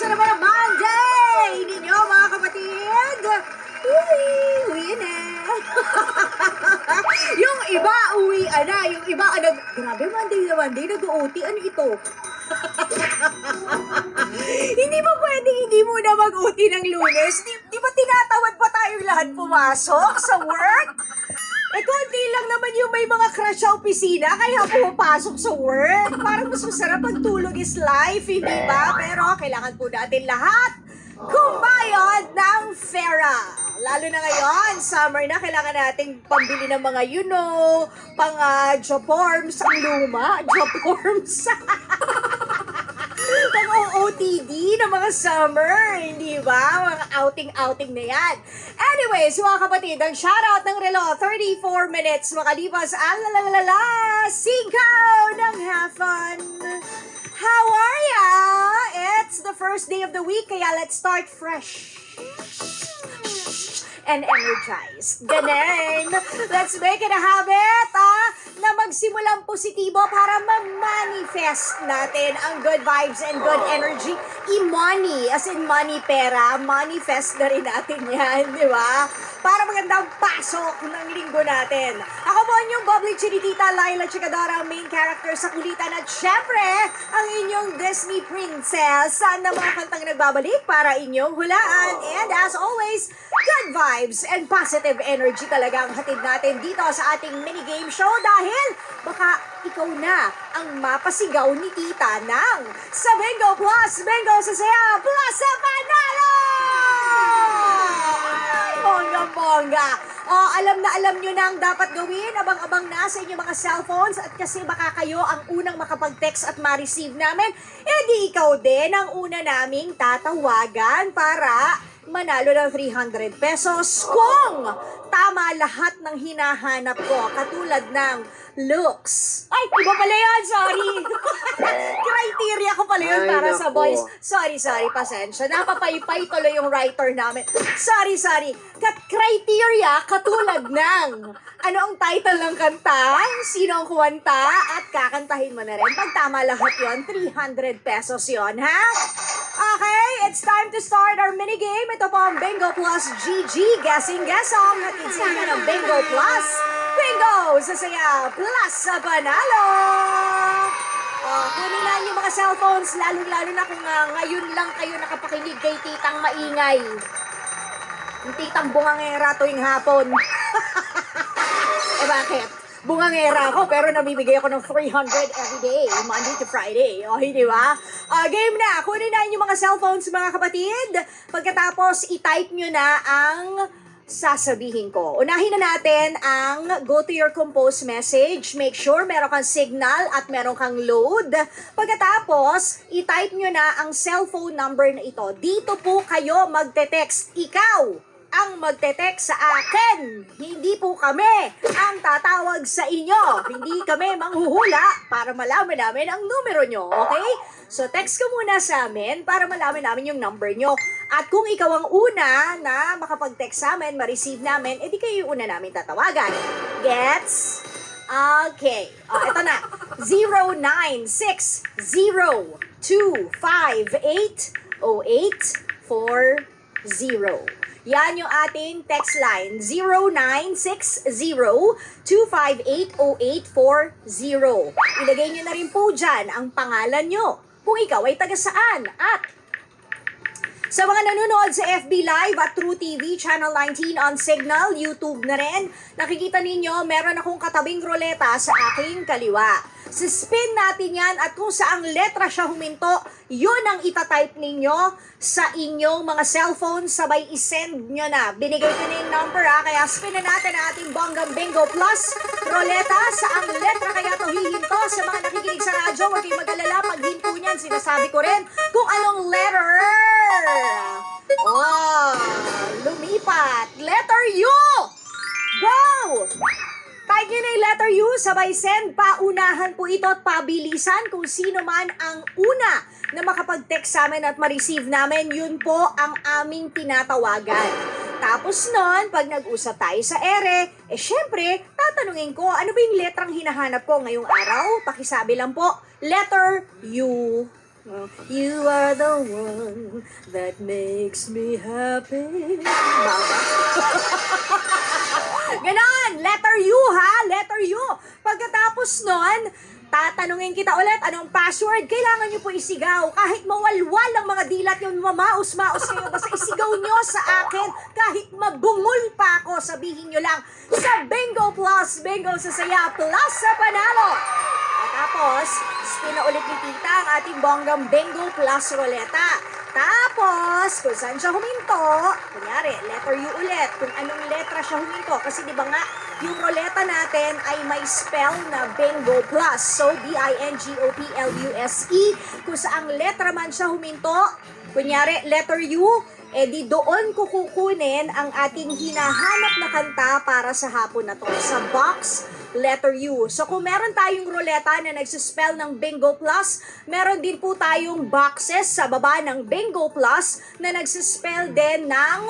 sa naman ang Monday! Ninyo mga kapatid! Uwi na! Yung iba, uwi na. Yung iba, grabe, Monday na Monday, nag-OT. Ano ito? Hindi ba pwedeng hindi muna mag-OT ng Lunes? Di ba tinatawad pa tayong lahat pumasok sa work? Konti lang naman yung may mga crush sa opisina, kaya pumapasok sa work. Parang mas masarap pag tulog is life, hindi ba? Pero kailangan po natin lahat kumbayad ng pera. Lalo na ngayon, summer na, kailangan nating pambili ng mga, job-forms, ang luma, job-forms. Pang-OOTD ng mga summer, hindi ba? Mga outing-outing na yan. Anyways, mga kapatid, ang shoutout ng relo, 34 minutes makalipas ang singkaw ng hapon. How are ya? It's the first day of the week, kaya let's start fresh and energized. Ganun. Let's make it a habit, na magsimulang positibo para ma-manifest natin ang good vibes and good energy. I-money, as in money, pera, manifest na rin natin yan, di ba? Para magandang pasok ng linggo natin. Ako po yung bubbly chinitita, Laila Chikadora, main character sa kulitan, at syempre, ang inyong Disney princess. Saan na mga kantang nagbabalik para inyong hulaan. And as always, good vibes and positive energy talaga ang hatid natin dito sa ating minigame show dahil baka ikaw na ang mapasigaw ni tita ng sa Bingo Plus, Bingo sa Saya Plus sa Panalo! Bongga-bongga! Alam na alam nyo na ang dapat gawin, abang-abang na sa inyong mga cellphones at kasi baka kayo ang unang makapag-text at ma-receive namin, di ikaw din ang una naming tatawagan para manalo ng 300 pesos kung tama lahat ng hinahanap ko, katulad ng looks. Ay, iba pala yun, sorry. Criteria ko pala yun para sa boys. Sorry, pasensya. Napapaypay tuloy yung writer namin. Sorry. Criteria katulad ng ano ang title ng kanta, sino ang kumanta, at kakantahin mo na rin. Pag tama lahat yun, 300 pesos yun, ha? Okay, it's time to start our minigame. Ito po ang Bingo Plus GG. Guessing Song. Hatid sa inyo ng Bingo Plus. Bingo sa Saya Plus sa Panalo. Kunin na yung mga cellphones, lalo-lalo na kung ngayon lang kayo nakapakinig kay Titang Maingay. Yung Titang Bungangera tuwing hapon. Bakit? Bungangera ako, pero namimigay ako ng 300 every day, Monday to Friday. Hindi ba? Game na. Kunin na yung mga cellphones, mga kapatid. Pagkatapos, i-type nyo na ang sasabihin ko. Unahin na natin ang go to your compose message. Make sure meron kang signal at meron kang load. Pagkatapos, i-type nyo na ang cellphone number na ito. Dito po kayo magte-text. Ikaw ang magte-text sa akin. Hindi po kami ang tatawag sa inyo. Hindi kami manghuhula para malaman namin ang numero nyo. Okay? So, text ka muna sa amin para malaman namin yung number nyo. At kung ikaw ang una na makapag-text sa amin, ma-receive namin, edi kayo yung una namin tatawagan. Gets? Okay. Ito na. 0960-258-0840. Yan yung ating text line, 0960-258-0840. Ilagay nyo na rin po dyan ang pangalan nyo, kung ikaw ay taga saan. At sa mga nanonood sa FB Live at True TV, Channel 19 on Signal, YouTube na rin, nakikita ninyo, meron akong katabing ruleta sa aking kaliwa. Spin natin yan at kung saang letra siya huminto, yun ang itatype ninyo sa inyong mga cellphone, sabay isend nyo na. Binigay ko na yung number, kaya spin na natin ang ating Bonggang Bingo Plus ruleta. Saang letra kaya to hihinto? Sa mga nakikinig sa radyo, huwag kayong mag-alala. Pag hinto niyan, sinasabi ko rin kung anong letter. Lumipat. Letter U. Go! Type nyo na yung letter U, sabay send, paunahan po ito at pabilisan kung sino man ang una na makapag-text sa amin at ma-receive namin, yun po ang aming tinatawagan. Tapos nun, pag nag-usap tayo sa ere, syempre, tatanungin ko, ano ba yung letrang hinahanap ko ngayong araw? Pakisabi lang po, letter U. You are the one that makes me happy. Baba. Ganon! Letter U ha! Letter U! Pagkatapos nun, tatanungin kita ulit, anong password? Kailangan nyo po isigaw. Kahit mawalwal ang mga dilat yun, mamaus-maus kayo, basta isigaw nyo sa akin. Kahit mabungol pa ako, sabihin nyo lang, sa Bingo Plus, Bingo sa Saya, Plus sa Panalo. At tapos, spin na ulit ni Tita ang ating bonggang Bingo Plus Roleta. Tapos, kung saan siya huminto, kunyari, letter U ulit, kung anong letra siya huminto. Kasi di ba nga, yung roleta natin ay may spell na Bingo Plus. So, B-I-N-G-O-P-L-U-S-E. Kung saang letra man siya huminto, kunyari, letter U, di doon ko kukunin ang ating hinahanap na kanta para sa hapon na to. Sa box, letter U. So kung meron tayong ruleta na nagsispell ng Bingo Plus, meron din po tayong boxes sa baba ng Bingo Plus na nagsispell din ng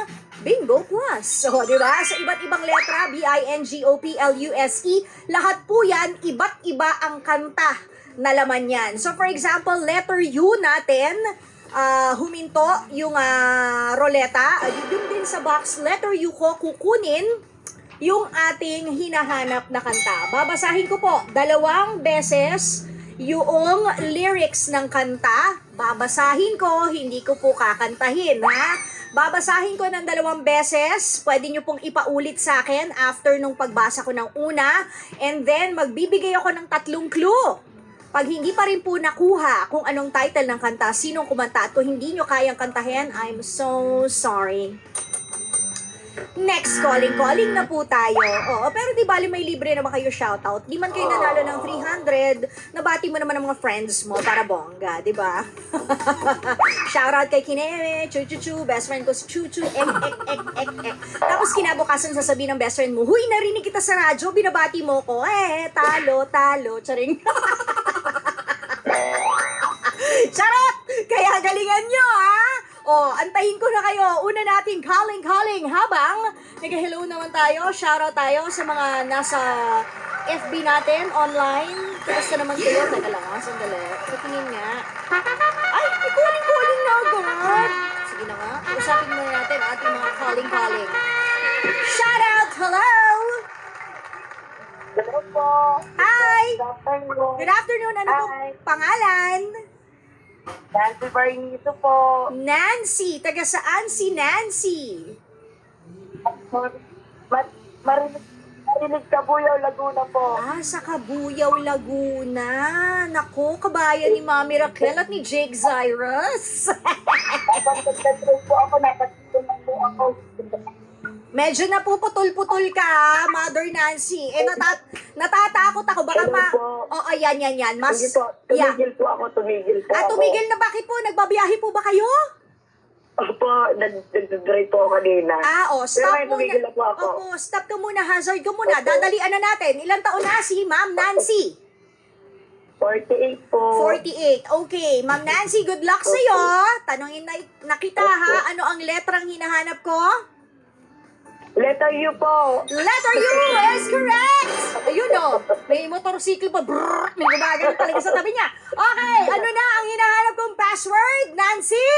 Bingo Plus. So, di ba? Sa iba't ibang letra, B-I-N-G-O-P-L-U-S-E, lahat po yan, iba't iba ang kanta na laman yan. So, for example, letter U natin, huminto yung roleta, yun din sa box, letter U ko, kukunin yung ating hinahanap na kanta. Babasahin ko po 2 beses yung lyrics ng kanta. Babasahin ko, hindi ko po kakantahin, ha? Babasahin ko ng 2 beses. Pwede nyo pong ipaulit sa akin after nung pagbasa ko ng una. And then, magbibigay ako ng 3 clue. Pag hindi pa rin po nakuha kung anong title ng kanta, sinong kumanta, at kung hindi nyo kayang kantahin, I'm so sorry. Next, calling na po tayo. Oo, pero di bali may libre naman kayo shoutout. Di man kayo nanalo ng 300, nabati mo naman ang mga friends mo para bongga, di ba? Shoutout kay Kineme, Chu, best friend ko si Chu, ek. Tapos kinabukasan sasabihin ng best friend mo, huy, narinig kita sa radyo, binabati mo ko, talo, charing. Charot! Kaya galingan nyo, ha? Antayin ko na kayo. Una nating calling habang nag-hello naman tayo. Shoutout tayo sa mga nasa FB natin, online. Kamusta naman kayo? Teka lang, sandali. Patingin nga. Ay, calling na agad. Sige na nga. Usapin muna natin ating mga calling. Shoutout! Hello! Hello po. Hi! Good afternoon. Good afternoon. Ano po pangalan? Nancy Barnizo po. Nancy. Taga saan si Nancy? Marinig Kabuyaw, Laguna po. Sa Kabuyaw, Laguna. Naku, kabayan ni Mami Raquel at ni Jake Zyrus. Napagdagdag po ako, napagdagdag po ako. Medyo napuputol-putol ka, Mother Nancy. Natatakot ako. Baka yan. Mas, Hindi po, tumigil po ako. tumigil na, bakit po? Nagbabiyahe po ba kayo? Opo, nag-drive po ako kanina. Stop Pero muna. tumigil na po ako. Stop ka muna, hazard ka muna. Opo. Dadalian na natin. Ilang taon na si Ma'am Nancy? 48 po. 48. Okay, Ma'am Nancy, good luck sa'yo. Tanungin na kita, ha? Ano ang letrang hinahanap ko? Letter U po. Letter U is correct! Ayun may motorsiklo pa. Brrr, may gumagano talaga sa tabi niya. Okay, ano na ang hinahanap kong password, Nancy?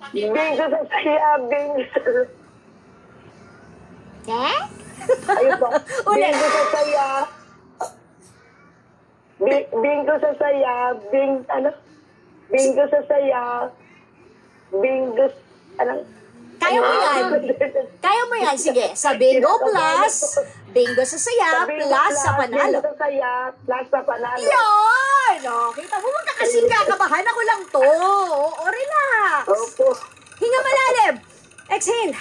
Bingo sa saya, bingo sa... Ayun po. Ulit. Bingo sa saya. Bingo sa saya. Bingo sa saya. Bingo... Kaya mo yan. Sige. Sa Bingo Plus, Bingo sa Saya, Plus sa Panalo. Bingo sa saya, plus sa panalo. Yun! Kita mo, huwag ka kasing kakabahan. Ako lang to. Relax. Opo. Hinga malalim. Exhale.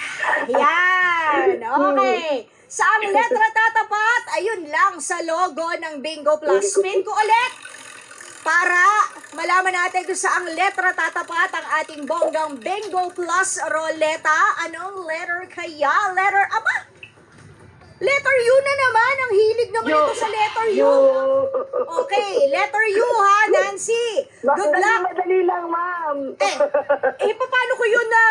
Yan. Okay. Saang letra tatapat? Ayun lang sa logo ng Bingo Plus. Spin ko ulit para malaman natin kung saang letra tatapat ang ating bonggang Bingo Plus Roleta. Anong letter kaya? Letter U na naman. Ang hilig naman ito sa letter U. Okay, letter U ha, Nancy. Good luck. Madali lang, ma'am. Paano ko yun na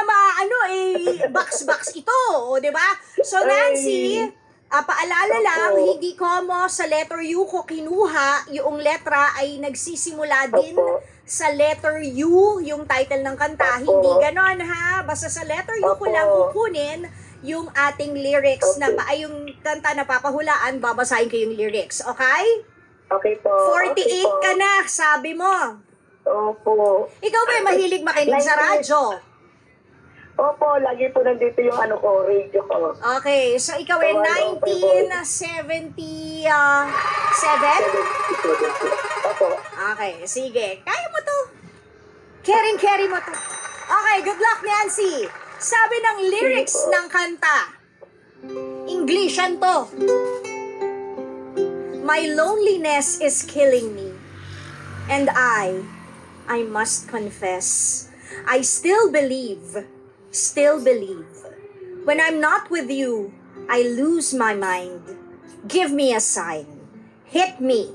box ito, di ba? So, Nancy, paalala lang, hindi ko mo sa letter U ko kinuha, yung letra ay nagsisimula din sa letter U yung title ng kanta. Opo. Hindi ganon ha. Basta sa letter U ko Opo. lang kukunin yung ating lyrics na ay yung kanta na papahulaan, babasahin ko yung lyrics. Okay? Okay po. 48 okay po. ka na, sabi mo. Opo. Ikaw ba mahilig makinig sa radyo? Opo, lagi po nandito yung radio ko. Okay, so ikaw ay 1977? Opo. Okay, sige. Kaya mo to. Carry mo to. Okay, good luck, Nancy. Sabi ng lyrics ng kanta, Englishan to. My loneliness is killing me. And I must confess, I still believe. When I'm not with you, I lose my mind. Give me a sign. Hit me.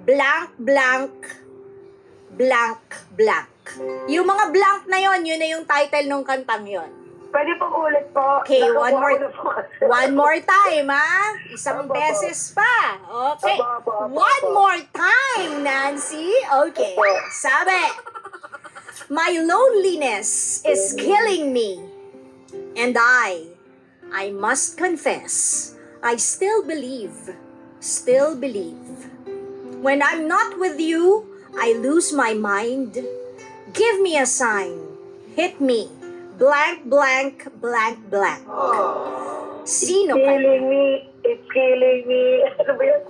Blank, blank, blank, blank. Yung mga blank na yon, yun na yung title ng kantang yon. Pwede po ulit po. Okay, Nakuha ko na po kasi. one more time, ha? Isang Opo, beses pa. Okay. Opo. One more time, Nancy. Okay. Opo. Sabi, my loneliness is killing me. And I must confess, I still believe. When I'm not with you, I lose my mind. Give me a sign. Hit me. Blank, blank, blank, blank. Sino ka? It's killing me. Ano ba yun?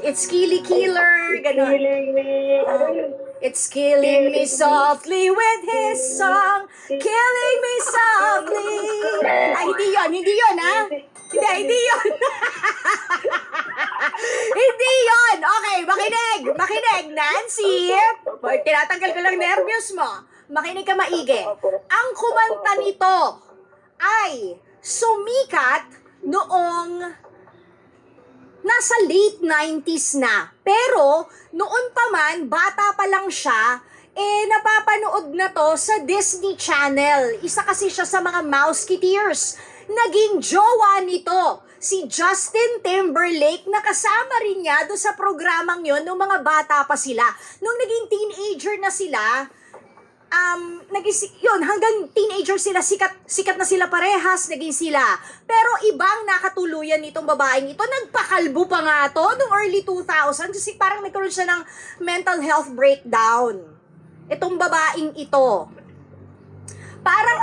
It's Killy Killer. It's Ganon. killing me. Ano yun? It's killing me softly with his song. Killing me softly. Ay, hindi yun, ha? Hindi yun. Hindi yun. Okay, makinig, Nancy. Tinatanggal ko lang nervyos mo. Makinig ka maigi. Ang kumanta nito ay sumikat noong nasa late 90s na. Pero, noon pa man, bata pa lang siya, napapanood na to sa Disney Channel. Isa kasi siya sa mga Mouseketeers. Naging jowa nito, si Justin Timberlake, na kasama rin niya doon sa programang yon nung mga bata pa sila. Nung naging teenager na sila, hanggang teenager sila, sikat na sila parehas, naging sila. Pero ibang nakatuluyan nitong babaeng ito, nagpakalbo pa nga to noong early 2000 kasi parang nagkaroon siya ng mental health breakdown. Itong babaeng ito. Parang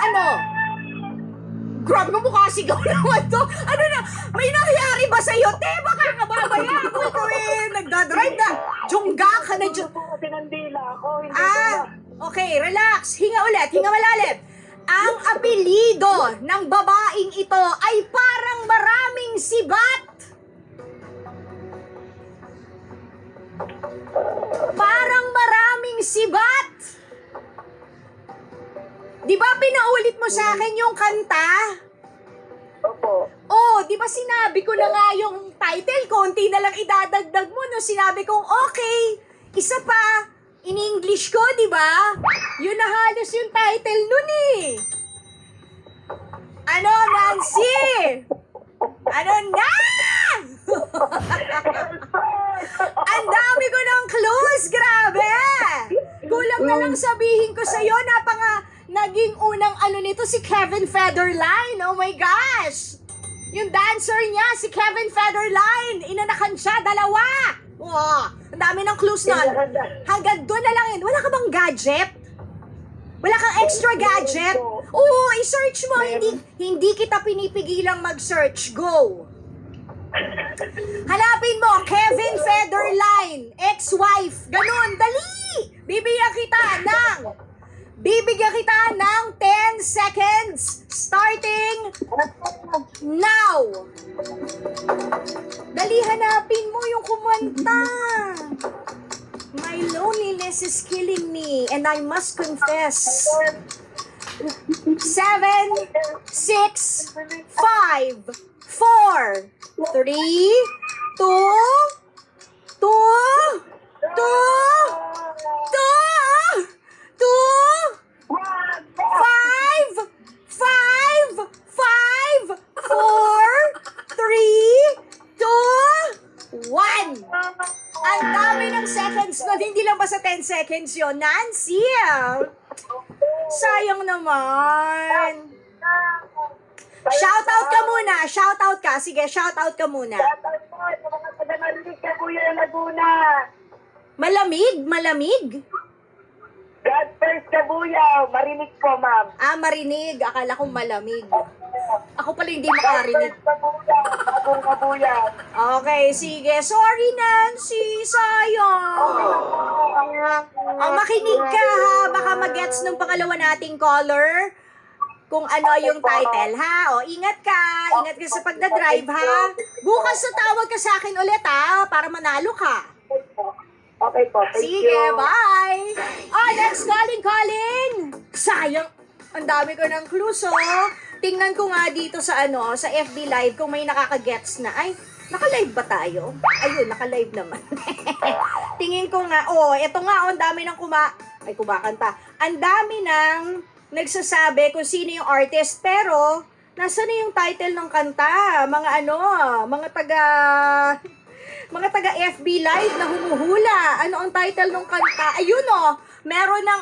grabe mo mukha sigaw naman to. Ano na, may nangyari ba sa'yo? Te, baka kababaya ako ito nagdadrive na. Jungga ka na dyan. Po kasi nandila ako. Hindi ko na. Okay, relax. Hinga ulit, hinga malalim. Ang apelido ng babaeng ito ay parang maraming sibat. Parang maraming sibat. Di ba pinaulit mo sa akin yung kanta? Opo. Oh, di ba sinabi ko na nga yung title, konti na lang idadagdag mo no sinabi kong okay, isa pa, in English ko, di ba? Yun na halos yung title nun eh. Ano, Nancy? Ano na? Ang dami ko ng clues, grabe! Kulang na lang sabihin ko sa'yo, naging unang nito si Kevin Federline. Oh my gosh! Yung dancer niya, si Kevin Federline. Inanakan siya, 2. Wow, ang dami ng clues nun. Hanggang doon na lang yun. Wala ka bang gadget? Wala kang extra gadget? Oo, i-search mo. Hindi kita pinipigilang mag-search. Go! Hanapin mo, Kevin Federline, ex-wife. Ganun, dali! Bibigyan kita ng 10 seconds starting now. Dali, hanapin mo yung kumanta. My loneliness is killing me and I must confess. 7, 6, 5, 4, 3, 2, 2, 4, 3, 2, 1. Ang dami ng seconds nun, hindi lang basta 10 seconds yun. Nancy! Sayang naman. Shoutout ka muna. Shoutout ka. Sige, shoutout ka muna. Shoutout po sa mga taga-Marinig, Kabuya, Laguna. Malamig? Malamig? God first, Kabuya. Marinig po, ma'am. Ah, marinig. Akala ko malamig. Ako pala hindi God makarinig. first, Kabuya. Abong Kabuya. Okay, sige. Sorry, Nancy. Sayang. Oh, makinig ka ha. Baka mag-gets ng pangalawa nating caller kung ano yung title, ha? O, ingat ka. Ingat ka sa pagdadrive, ha? Bukas sa tawag ka sa akin ulit, ha? Para manalo ka. Okay po, thank Sige, you. bye! Oh, next calling! Sayang, ang dami ko ng clues, oh. Tingnan ko nga dito sa sa FB Live kung may nakaka-gets na. Ay, naka-live ba tayo? Ayun, naka-live naman. Tingin ko nga, eto nga, ang dami ng kumakanta. Ang dami ng nagsasabi kung sino yung artist, pero nasa na yung title ng kanta? Mga taga FB Live na humuhula. Ano ang title ng kanta? Ayun meron ng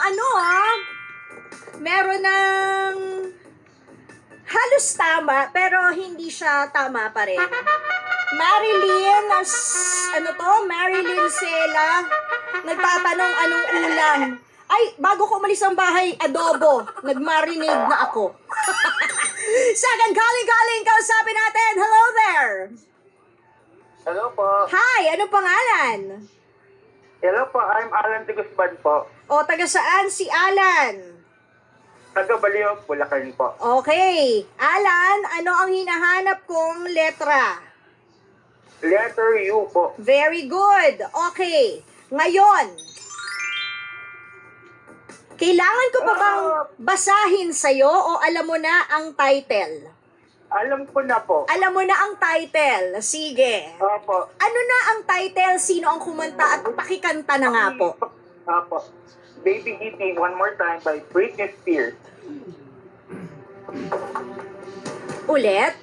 meron ng halos tama, pero hindi siya tama pa rin. Marilyn Sela, nagtatanong anong ulam. Ay, bago ko umalis ang bahay, adobo. Nag-marinade na ako. Second calling, kausapin natin. Hello there. Hello po. Hi, ano pangalan? Hello po, I'm Alan de Guzman po. O, taga saan si Alan? Taga Baliw, Bulacan po. Okay. Alan, ano ang hinahanap kong letra? Letter U po. Very good. Okay. Ngayon, kailangan ko pa bang basahin sa'yo o alam mo na ang title? Alam ko na po. Alam mo na ang title. Sige. Opo. Ano na ang title? Sino ang kumanta at pakikanta na nga po? Opo. Baby Hit Me One More Time by Britney Spears. Ulit?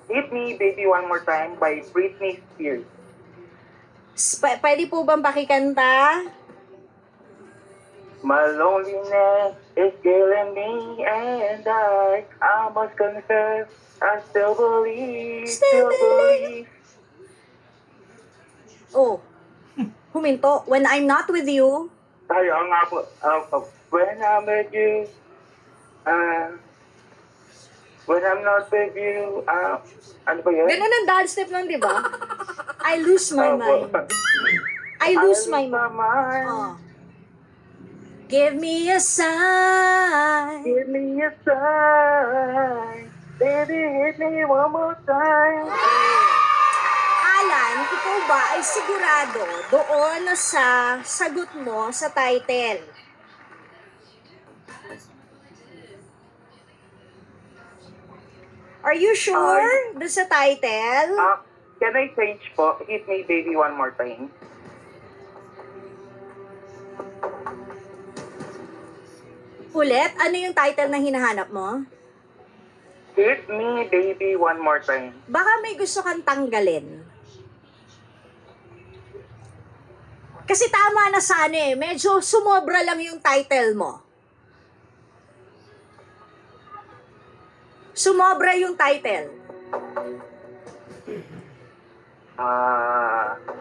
Hit Me Baby One More Time by Britney Spears. Pwede po bang pakikanta? My loneliness is killing me and I must confess, I still believe, Oh, huminto. When I'm not with you, Ayaw nga po. When I'm with you, when I'm not with you, ano ba yun? ganun ang dance step nun, di ba? I lose my mind. I lose my mind. Oh. Give me a sign. Give me a sign. Baby, hit me one more time. Alan, ikaw ba ay sigurado doon sa sagot mo sa title? Are you sure doon sa title? Can I change po? Hit me baby one more time. Ulit, ano yung title na hinahanap mo? Hit me baby one more time. Baka may gusto kang tanggalin. Kasi tama na sana medyo sumobra lang yung title mo. Sumobra yung title.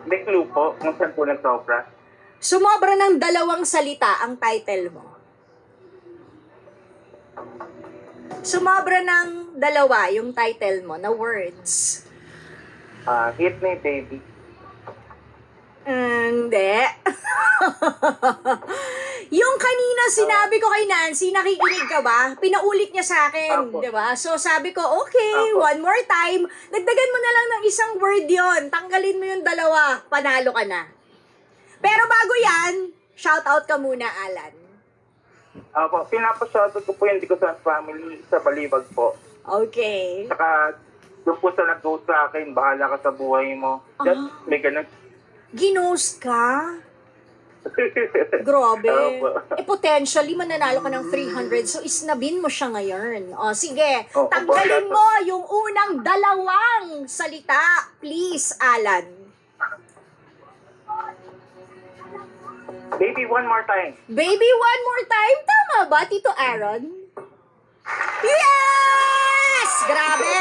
May clue po kung saan po nagsobra. Sumobra ng 2 salita ang title mo. Sumobra ng 2 yung title mo na words. Hit me baby. Hindi. Yung kanina sinabi ko kay Nancy, nakikinig ka ba? Pinaulit niya sa akin, Apo. di ba? So sabi ko, okay, Apo. one more time. Dagdagan mo na lang ng isang word yon. Tanggalin mo yung 2, panalo ka na. Pero bago yan, shout out ka muna, Alan. Opo, pinapashoutout ko po yung Dikusan family sa Balibag po. Okay. Saka, yung po sa nag-ghost sa akin, bahala ka sa buhay mo. Just, may ganun. Ginost ka? Grabe. Opo. Potentially, mananalo ka ng 300. So, isnabin mo siya ngayon. O, sige. Opo, Tanggalin opo. mo yung unang 2 salita. Please, Alan. Baby, one more time. Baby, one more time. Tama ba, Tito Aaron? Yes! Grabe!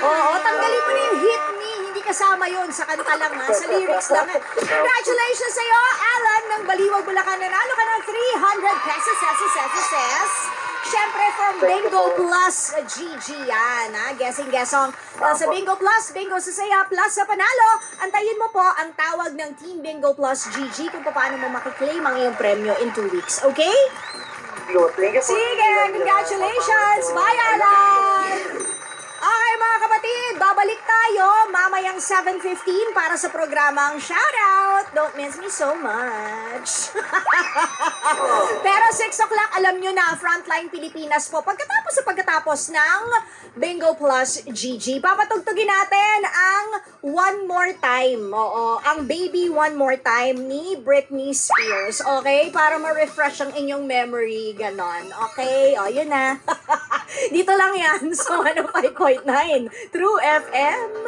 Oo, tanggalin mo na yung hit me. Hindi kasama yon sa kanta lang ha. Sa lyrics lang ha. Congratulations sa'yo, Alan ng Baliwag, Bulacan. Nanalo ka ng 300 pesos. Siyempre from Bingo Plus GG yan ha. Guessing-guessong. Sa Bingo Plus, Bingo sa saya, plus sa panalo. Antayin mo po ang tawag ng Team Bingo Plus GG kung paano mo makiklaim ang iyong premyo in 2 weeks. Okay? Thank you po. Sige, congratulations! Bye, Alan! Okay, mga kapatid, babalik tayo mamayang 7:15 para sa programang Shoutout. Don't miss me so much. Pero 6 o'clock, alam nyo na, Frontline Pilipinas po. Pagkatapos ng Bingo Plus GG, papatugtugin natin ang One More Time. Oo, ang Baby One More Time ni Britney Spears. Okay? Para ma-refresh ang inyong memory. Ganon. Okay? O, yun na. Dito lang yan sa 105.9 True FM.